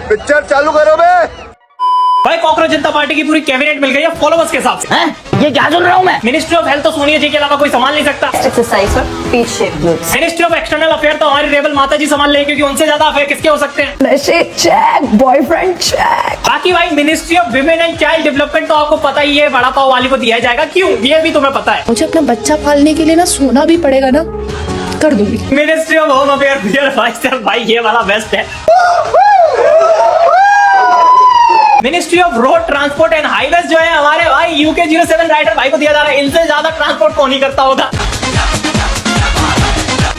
Picture चालू करो बे। भाई कांग्रेस जनता पार्टी की पूरी कैबिनेट मिल गई है फॉलोवर्स के हिसाब से। ये क्या सुन रहा हूँ मैं? मिनिस्ट्री ऑफ हेल्थ तो सोनिया जी के अलावा कोई संभाल नहीं सकता। एक्सरसाइज और पीठ shape glutes. Ministry of external affair तो हमारी रेबल माता जी संभाल लेंगे क्योंकि उनसे ज्यादा अफेयर किसके हो सकते हैं। नशे चेक, बॉयफ्रेंड चेक। बाकी भाई ministry of women and child development तो आपको पता ही है, बड़ा पाव वाली को दिया जाएगा। क्यों, ये भी तुम्हें पता है। मुझे अपना बच्चा पालने के लिए ना सोना भी पड़ेगा ना, कर दूंगी। मिनिस्ट्री ऑफ होम अफेयर भाई ये वाला बेस्ट है। Ministry of road transport and highways जो है हमारे भाई यूके 07 राइडर भाई को दिया जा रहा है। इनसे ज्यादा ट्रांसपोर्ट कौन ही करता होगा।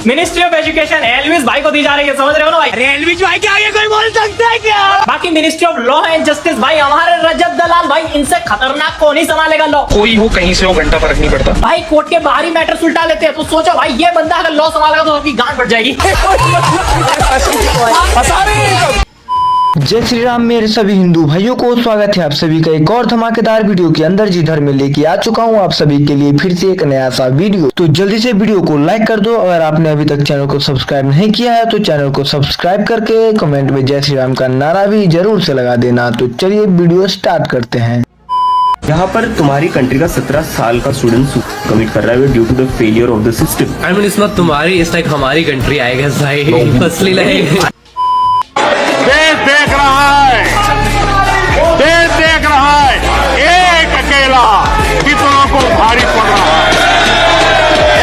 मिनिस्ट्री ऑफ एजुकेशन एलविस भाई को दी जा रही है, समझ रहे हो ना भाई। एलविस भाई के आगे कोई बोल सकता है क्या। बाकी ministry of law and justice भाई हमारे रजत दलाल भाई, इनसे खतरनाक कौन ही संभालेगा लॉ। कोई हो कहीं से हो घंटा फर्क नहीं पड़ता भाई। कोर्ट के बाहरी मैटर सुलटा लेते हैं तो सोचो भाई ये बंदा अगर लॉ संभालेगा तो उसकी गांड फट जाएगी। जय श्री राम मेरे सभी हिंदू भाइयों को स्वागत है आप सभी का एक और धमाकेदार वीडियो के अंदर जिधर में लेके आ चुका हूं आप सभी के लिए फिर से एक नया सा वीडियो। तो जल्दी से वीडियो को लाइक कर दो। अगर आपने अभी तक चैनल को सब्सक्राइब नहीं किया है तो चैनल को सब्सक्राइब करके कमेंट में जय श्री राम का नारा भी जरूर से लगा देना। तो चलिए वीडियो स्टार्ट करते हैं। यहाँ पर तुम्हारी कंट्री का 17 साल का स्टूडेंट कमिट कर रहा है due to the failure of the system. I mean इसमें तुम्हारी इस लाइक हमारी कंट्री आएगा भाई फसली लगे। देश देख रहा है, देश देख रहा है, एक अकेला कितनों को भारी पड़ रहा है,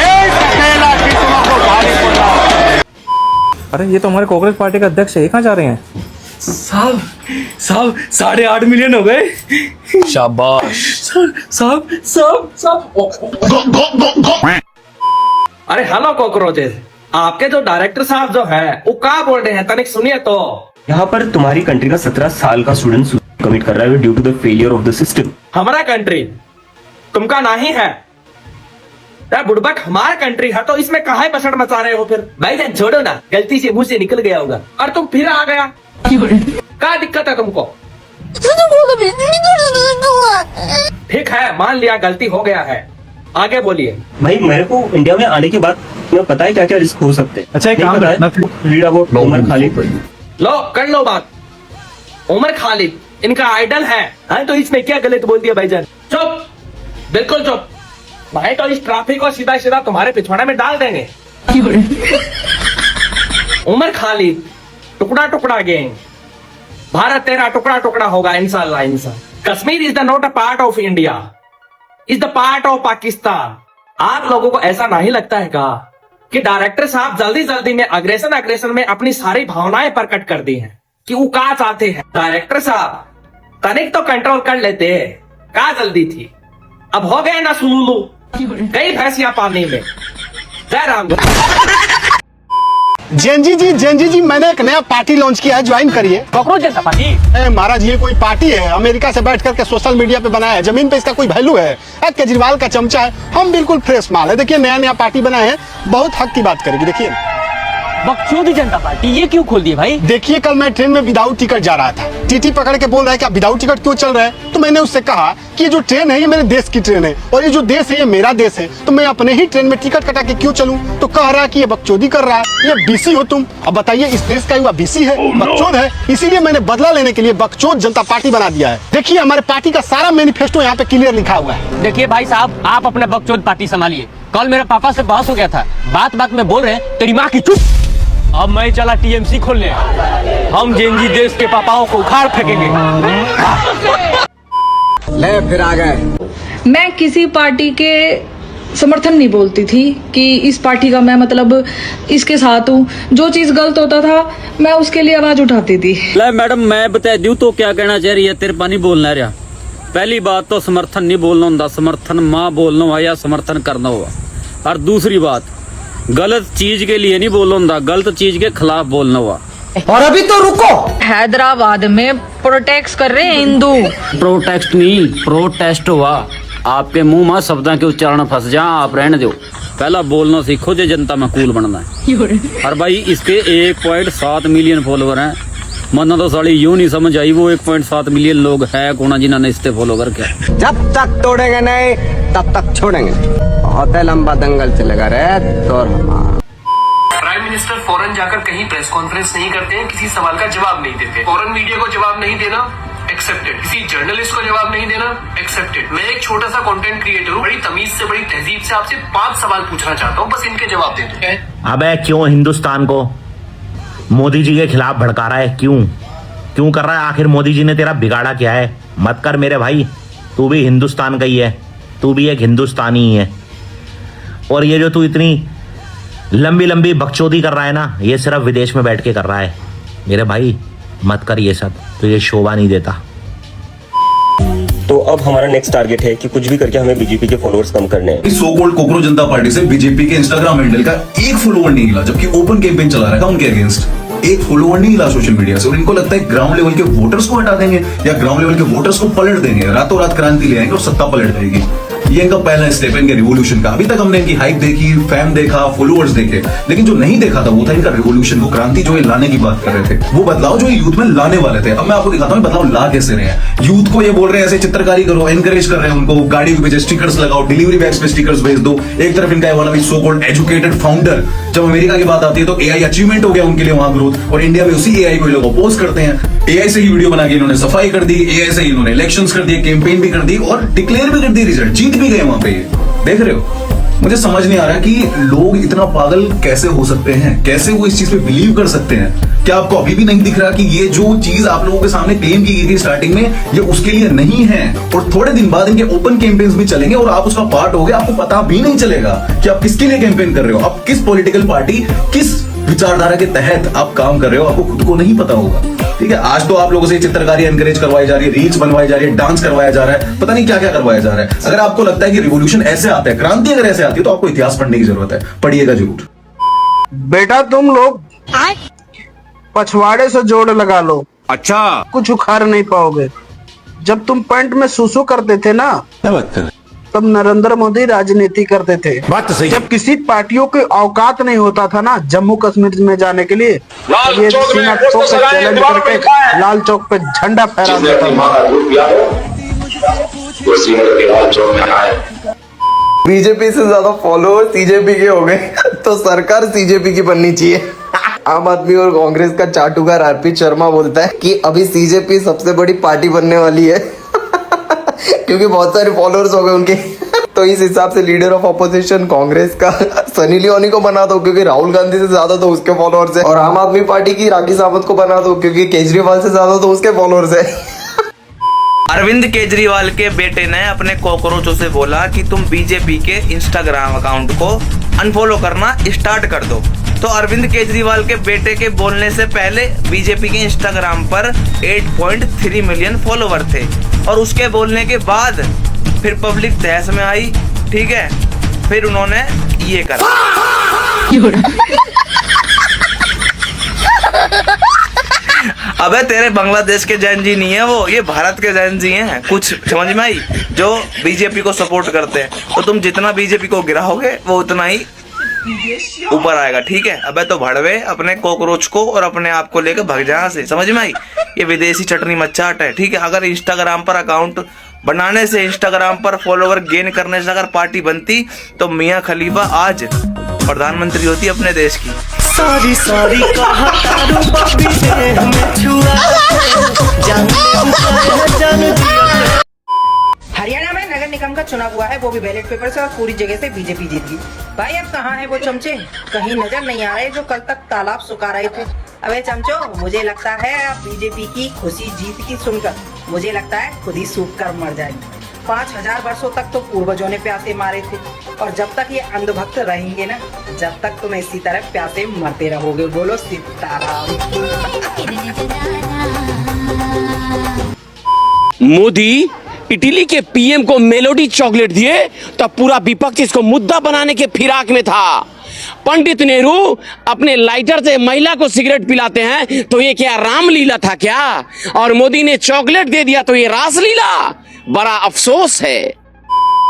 एक अकेला कितनों को भारी पड़ रहा है। अरे ये तो हमारे कांग्रेस पार्टी का अध्यक्ष है, कहाँ जा रहे हैं? साहब 8.5 मिलियन हो गए। शाबाश साहब। अरे हेलो कॉकरोचेस, आपके जो डायरेक्टर साहब जो है वो क्या बोल रहे हैं तनिक सुनिए तो। यहाँ पर तुम्हारी कंट्री का 17 साल का स्टूडेंट कमिट कर रहा है due to the failure of the system. हमारा कंट्री तुमका नहीं है बुड़बक, हमारा कंट्री है तो इसमें काहे पसंद मचा रहे हो फिर। भाई जान छोड़ो ना, गलती से मुंह से निकल गया होगा और तुम फिर आ गया। क्या दिक्कत है तुमको? ठीक है मान लिया गलती हो गया है, आगे बोलिए। भाई मेरे को इंडिया में आने के बाद तुम्हें पता है क्या क्या रिस्क हो सकते हैं। अच्छा एक काम रीड अबाउट उमर खालिद। लो कर लो बात। उमर खालिद इनका आइडल है। हाँ तो इसमें क्या गलत बोल दिया भाईजान? चुप, बिल्कुल चुप। भाई तो इस ट्रैफिक को सीधा सीधा तुम्हारे पिछवाड़े में डाल देंगे। उमर खालिद टुकड़ा टुकड़ा गैंग, भारत तेरा टुकड़ा टुकड़ा होगा इंशाल्लाह इंशाल्लाह। Kashmir is the not a part of India, is the part of Pakistan. आप लोगों को ऐसा नहीं लगता है का कि डायरेक्टर साहब जल्दी जल्दी में अग्रेशन में अपनी सारी भावनाएं प्रकट कर दी हैं कि वो क्या चाहते हैं। डायरेक्टर साहब तनिक तो कंट्रोल कर लेते, क्या जल्दी थी। अब हो गए ना सुलूलू, कई भैंसियां पानी में। जय राम। जेनजी जी मैंने एक नया पार्टी लॉन्च किया है, ज्वाइन करिए। कांग्रेस जनता पार्टी? महाराज ये कोई पार्टी है, अमेरिका से बैठ करके सोशल मीडिया पे बनाया है, जमीन पे इसका कोई वैल्यू है? केजरीवाल का चमचा है, हम बिल्कुल फ्रेश माल है। देखिए नया पार्टी बनाए हैं, बहुत हक की बात करेगी। देखिए बकचोदी जनता पार्टी ये क्यों खोल दी भाई? देखिए कल मैं ट्रेन में विदाउट टिकट जा रहा था, टीटी पकड़ के बोल रहा है कि आप विदाउट टिकट क्यों चल रहे हैं। तो मैंने उससे कहा कि ये जो ट्रेन है ये मेरे देश की ट्रेन है और ये जो देश है ये मेरा देश है, तो मैं अपने ही ट्रेन में टिकट कटा के क्यों चलूं? तो कह रहा है कि ये बकचोदी कर रहा है, ये बीसी हो तुम। अब बताइए इस देश का युवा बीसी है, बकचोद है। इसीलिए मैंने बदला लेने के लिए बकचोद जनता पार्टी बना दिया है। देखिए हमारे पार्टी का सारा मैनिफेस्टो यहाँ पे क्लियर लिखा हुआ है। देखिए भाई साहब आप अपने बकचोद पार्टी संभालिए। कल मेरे पापा से बहस हो गया था, बात में बोल रहे हैं तेरी माँ की चुप। अब मैं चला टीएमसी खोलने, हम जेनजी देश के पापाओं को उखाड़ फेंकेंगे। ले फिर आ गए। मैं किसी पार्टी के समर्थन नहीं बोलती थी कि इस पार्टी का मैं मतलब इसके साथ हूँ। जो चीज गलत होता था मैं उसके लिए आवाज उठाती थी। ले मैडम मैं बता दूं तो क्या कहना चाह रही है, तेरे पानी बोलना रहा। पहली बात तो समर्थन नहीं बोलना होता, समर्थन माँ बोलना हुआ या समर्थन करना हुआ। और दूसरी बात गलत चीज के लिए नहीं बोलना होता, गलत चीज के खिलाफ बोलना हुआ। और अभी तो रुको, हैदराबाद में प्रोटेक्ट कर रहे हैं हिंदू। प्रोटेस्ट नहीं प्रोटेस्ट हुआ। आपके मुंह में शब्दों के उच्चारण फंस जा, आप रहने दो। पहला बोलना सीखो जो जनता में कूल बनना है। और भाई इसके 1.7 मिलियन फॉलोवर हैं। मना तो साड़ी यूं नहीं समझ आई वो 1.7 मिलियन लोग है कौन जिन्होंने इससे फॉलो करके। जब तक तोड़ेंगे नहीं तब तक छोड़ेंगे। बहुत लंबा दंगल चलेगा रे तो। प्राइम मिनिस्टर फौरन जाकर कहीं प्रेस कॉन्फ्रेंस नहीं करते हैं, किसी सवाल का जवाब नहीं देते। फौरन मीडिया को जवाब नहीं देना एक्सेप्टेड, किसी जर्नलिस्ट को जवाब नहीं देना एक्सेप्टेड। मैं एक छोटा सा कंटेंट क्रिएटर हूँ, बड़ी तमीज से बड़ी तहजीब से आपसे 5 सवाल पूछना चाहता हूँ, बस इनके जवाब दे दो। अबे क्यों हिंदुस्तान को मोदी जी के खिलाफ भड़का रहा है? क्यों कर रहा है? आखिर मोदी जी ने तेरा बिगाड़ा क्या है? मत कर मेरे भाई, तू भी हिंदुस्तान का ही है, तू भी एक हिंदुस्तानी ही है। और ये जो तू इतनी लंबी लंबी बकचोदी कर रहा है ना, ये सिर्फ विदेश में बैठ के कर रहा है। मेरे भाई मत कर ये सब, तो ये शोभा नहीं देता। तो अब हमारा नेक्स्ट टारगेट है कि कुछ भी करके हमें बीजेपी के फॉलोअर्स कम करने हैं। सो कॉल्ड कोकरोच जनता पार्टी से बीजेपी के इंस्टाग्राम हैंडल का एक फॉलोअर नहीं मिला, जबकि ओपन कैंपेन चला रखा उनके अगेंस्ट। एक फॉलोअर नहीं मिला सोशल मीडिया से, और इनको लगता है ग्राउंड लेवल के वोटर्स को हटा देंगे या ग्राउंड लेवल के वोटर्स को पलट देंगे, रातों रात क्रांति ले आएंगे और सत्ता पलट जाएगी। ये इनका पहला स्टेप है इनके रिवोल्यूशन का। अभी तक हमने इनकी हाइप देखी, फैम देखा, फॉलोअर्स देखे, लेकिन जो नहीं देखा था वो था इनका रिवोल्यूशन, वो क्रांति जो ये लाने की बात कर रहे थे, वो बदलाव जो यूथ में लाने वाले थे। अब मैं आपको दिखाता हूँ बदलाव ला कैसे रहे हैं। यूथ को ये बोल रहे हैं ऐसे चित्रकारी करो, एनकरेज कर रहे हैं उनको, गाड़ी के पीछे स्टिकर्स लगाओ, डिलीवरी बैग्स पे स्टिकर्स भेज दो। एक तरफ इनका वाला भी सो कॉल्ड एजुकेटेड फाउंडर, जब अमेरिका की बात आती है तो एआई अचीवमेंट हो गया उनके लिए वहां ग्रोथ, और इंडिया में उसी एआई को लोग अपोज करते हैं। एआई से ही वीडियो बना के इन्होंने सफाई कर दी, एआई से ही इन्होंने इलेक्शंस कर दिए, कैंपेन भी कर दी और डिक्लेयर भी कर दी, रिजल्ट जीत भी गए वहां पे। देख रहे हो, मुझे समझ नहीं आ रहा कि लोग इतना पागल कैसे हो सकते हैं, कैसे वो इस चीज पे बिलीव कर सकते हैं। क्या आपको अभी भी नहीं दिख रहा कि ये जो चीज आप लोगों के सामने क्लेम की गई थी स्टार्टिंग में, ये उसके लिए नहीं है? और थोड़े दिन बाद इनके ओपन कैंपेन्स भी चलेंगे और आप उसका पार्ट हो गए, आपको पता भी नहीं चलेगा कि आप किसके लिए कैंपेन कर रहे हो, आप किस पॉलिटिकल पार्टी, किस विचारधारा के तहत आप काम कर रहे हो, आपको खुद को नहीं पता होगा। ठीक है, आज तो आप लोगों से चित्रकारी एनकरेज करवाई जा रही है, रील्स बनवाई जा रही है, डांस करवाया जा रहा है, पता नहीं क्या क्या करवाया जा रहा है। अगर आपको लगता है कि रिवॉल्यूशन ऐसे आता है, क्रांति अगर ऐसे आती है, तो आपको इतिहास पढ़ने की जरूरत है, पढ़िएगा जरूर। बेटा तुम लोग पछवाड़े से जोड़ लगा लो, अच्छा कुछ उखाड़ नहीं पाओगे। जब तुम पैंट में सुसु करते थे ना, तब नरेंद्र मोदी राजनीति करते थे। बात सही। जब किसी पार्टियों के औकात नहीं होता था ना जम्मू कश्मीर में जाने के लिए, तब ये सीना ठोक कर चैलेंज करके लाल चौक पे झंडा फहरा देता था। बीजेपी से ज्यादा फॉलोअर सीजेपी के हो गए, तो सरकार सीजेपी की बननी चाहिए। आम आदमी और कांग्रेस का चाटुकार अर्पित शर्मा बोलता है कि अभी सीजेपी सबसे बड़ी पार्टी बनने वाली है क्योंकि बहुत सारे फॉलोअर्स हो गए उनके। तो इस हिसाब से लीडर ऑफ ऑपोजिशन कांग्रेस का सनी लियोनी को बना दो, क्योंकि राहुल गांधी से ज्यादा तो उसके फॉलोअर्स है, और आम आदमी पार्टी की राखी सावंत को बना दो, क्योंकि केजरीवाल से ज्यादा तो उसके फॉलोअर्स है। अरविंद केजरीवाल के बेटे ने अपने कॉकरोचों से बोला कि तुम बीजेपी के इंस्टाग्राम अकाउंट को अनफॉलो करना स्टार्ट कर दो। तो अरविंद केजरीवाल के बेटे के बोलने से पहले बीजेपी के इंस्टाग्राम पर 8.3 मिलियन फॉलोवर थे, और उसके बोलने के बाद फिर पब्लिक तहस में आई। ठीक है, फिर उन्होंने ये करा। अबे तेरे बांग्लादेश के जैन जी नहीं है वो, ये भारत के जैन जी हैं। कुछ समझ में आई? जो बीजेपी को सपोर्ट करते हैं, तो तुम जितना बीजेपी को गिराओगे वो उतना ही ऊपर आएगा। ठीक है, अबे तो भड़वे अपने कॉकरोच को और अपने आप को लेकर भाग जा से, समझ में आई? ये विदेशी चटनी मच्चाट है। ठीक है, अगर इंस्टाग्राम पर अकाउंट बनाने से, इंस्टाग्राम पर फॉलोवर गेन करने से अगर पार्टी बनती, तो मियां खलीफा आज प्रधानमंत्री होती अपने देश की। सॉरी सॉरी कहा हरियाणा में नगर निगम का चुनाव हुआ है, वो भी बैलेट पेपर से, और पूरी जगह से बीजेपी जीत गई। भाई अब कहाँ है वो चमचे? कहीं नजर नहीं आ रहे जो कल तक तालाब सुखा रहे थे। अबे चमचो, मुझे लगता है अब बीजेपी की खुशी जीत की सुनकर मुझे लगता है खुद ही सूख कर मर जाएगी। 5000 वर्षों तक तो पूर्वजों ने प्यासे मारे थे, और जब तक ये अंधभक्त रहेंगे ना, जब तक तुम इसी तरह प्यासे मरते रहोगे। बोलो सीताराम। मोदी इटली के पीएम को मेलोडी चॉकलेट दिए तो पूरा विपक्ष इसको मुद्दा बनाने के फिराक में था। पंडित नेहरू अपने लाइटर से महिला को सिगरेट पिलाते हैं तो ये क्या रामलीला था क्या? और मोदी ने चॉकलेट दे दिया तो ये रासलीला। बड़ा अफसोस है।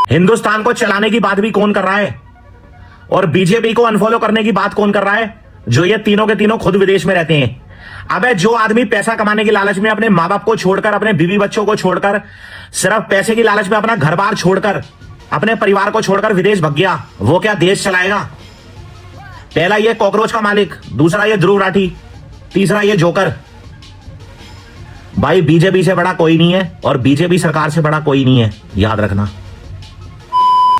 हिंदुस्तान को चलाने की बात भी कौन कर रहा है, और बीजेपी को अनफॉलो करने की बात कौन कर रहा है? जो ये तीनों के तीनों खुद विदेश में रहते हैं। अबे जो आदमी पैसा कमाने की लालच में अपने माँ बाप को छोड़कर, अपने बीवी बच्चों को छोड़कर, सिर्फ पैसे की लालच में अपना घर बार छोड़कर, अपने परिवार को छोड़कर विदेश भाग गया, वो क्या देश चलाएगा? पहला ये कॉकरोच का मालिक, दूसरा ये ध्रुव राठी, तीसरा ये जोकर। भाई बीजेपी से बड़ा कोई नहीं है और बीजेपी सरकार से बड़ा कोई नहीं है, याद रखना।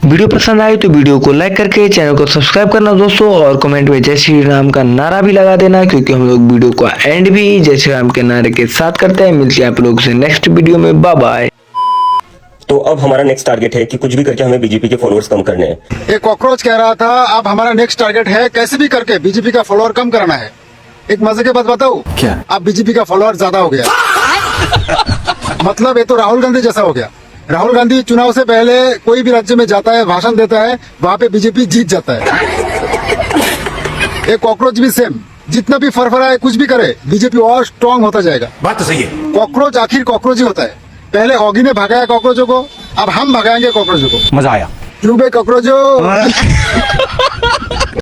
वीडियो पसंद आए तो वीडियो को लाइक करके चैनल को सब्सक्राइब करना दोस्तों, और कमेंट में जय श्री राम का नारा भी लगा देना, क्योंकि हम लोग वीडियो को एंड भी जय श्री राम के नारे के साथ करते हैं। मिलते हैं आप लोगों से नेक्स्ट वीडियो में, बाय बाय। तो अब हमारा नेक्स्ट टारगेट है कि कुछ भी करके हमें बीजेपी के फॉलोअर्स कम करने हैं। एक कॉकरोच कह रहा था अब हमारा नेक्स्ट टारगेट है कैसे भी करके बीजेपी का फॉलोअर कम करना है। एक मजे की बात बताऊं क्या, अब बीजेपी का फॉलोअर ज्यादा हो गया। मतलब ये तो राहुल गांधी जैसा हो गया। राहुल गांधी चुनाव से पहले कोई भी राज्य में जाता है, भाषण देता है, वहाँ पे बीजेपी जीत जाता है। एक कॉकरोच भी सेम, जितना भी फरफराए कुछ भी करे बीजेपी और स्ट्रांग होता जाएगा। बात तो सही है। कॉकरोच आखिर कॉकरोच ही होता है। पहले ऑगी ने भगाया कॉकरोचों को, अब हम भगाएंगे कॉकरोचों को। मजा आया। क्यों बे कॉकरोचों।